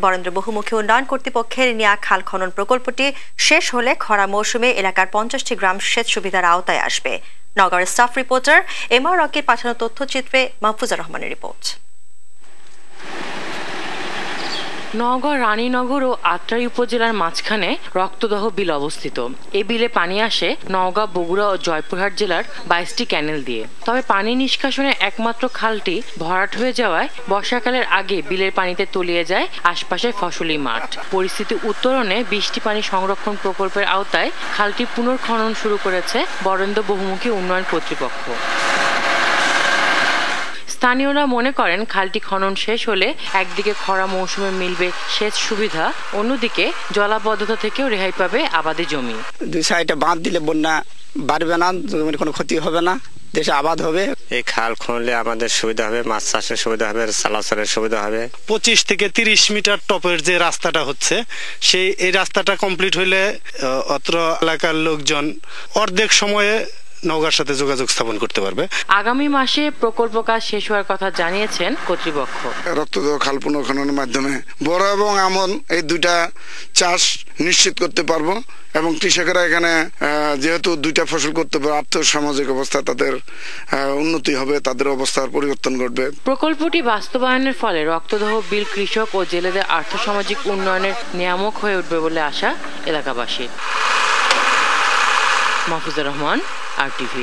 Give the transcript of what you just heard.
বরেন্দ্র বহুমুখী উন্নয়ন কর্তৃপক্ষের নিয়া খাল খনন প্রকল্পটি শেষ হলে খরা মৌসুমে এলাকার 50টি গ্রাম সেচ সুবিধার আওতায় আসবে। নগরের স্টাফ রিপোর্টার এমআর রকির পাঠানো তথ্যচিত্রে মাহফুজা রহমানের রিপোর্ট। নওগাঁ রানীনগর ও আত্রাই উপজেলার মাঝখানে রক্তদহ বিল অবস্থিত। এই বিলে পানি আসে নওগাঁ, বগুড়া ও জয়পুরহাট জেলার 22টি ক্যানেল দিয়ে। তবে পানি নিষ্কাশনের একমাত্র খালটি ভরাট হয়ে যাওয়ায় বর্ষাকালের আগে বিলের পানিতে তলিয়ে যায় আশপাশের ফসলি মাঠ। পরিস্থিতি উত্তরণে বৃষ্টি পানি সংরক্ষণ প্রকল্পের আওতায় খালটি পুনর্খনন শুরু করেছে বরেন্দ্র বহুমুখী উন্নয়ন কর্তৃপক্ষ। স্থানীয়রা মনে করেন খালটি খনন শেষ হলে একদিকে খরা মৌসুমে মিলবে সেচ সুবিধা, অন্যদিকে জলাবদ্ধতা থেকেও রেহাই পাবে আবাদি জমি। দুই সাইডে বাঁধ দিলে বন্যা বাড়বে না, জমির কোনো ক্ষতি হবে না, দেশে আবাদ হবে। এই খাল খুঁড়লে আমাদের সুবিধা হবে, মাছ চাষের সুবিধা হবে, চলাচলের সুবিধা হবে। 25 থেকে 30 মিটার টপের যে রাস্তাটা হচ্ছে এই রাস্তাটা কমপ্লিট হইলে অত্র এলাকার লোকজন অর্ধেক সময়ে নওগাঁর সাথে যোগাযোগ স্থাপন করতে পারবে। আগামী মাসে প্রকল্প কাজ শেষ হওয়ার কথা জানিয়েছেন কর্তৃপক্ষ। রক্তদহ খাল পুনর্খননের মাধ্যমে বড় এবং আমন এই দুইটা চাষ নিশ্চিত করতে পারবো এবং কৃষকেরা এখানে যেহেতু দুইটা ফসল করতে পারে, আর্থ সামাজিক অবস্থা তাদের উন্নতি হবে, তাদের অবস্থার পরিবর্তন ঘটবে। প্রকল্পটি বাস্তবায়নের ফলে রক্তদহ বিল কৃষক ও জেলেদের আর্থসামাজিক উন্নয়নের নিয়ামক হয়ে উঠবে বলে আশা এলাকাবাসীর। মাহফুজা রহমান, RTV।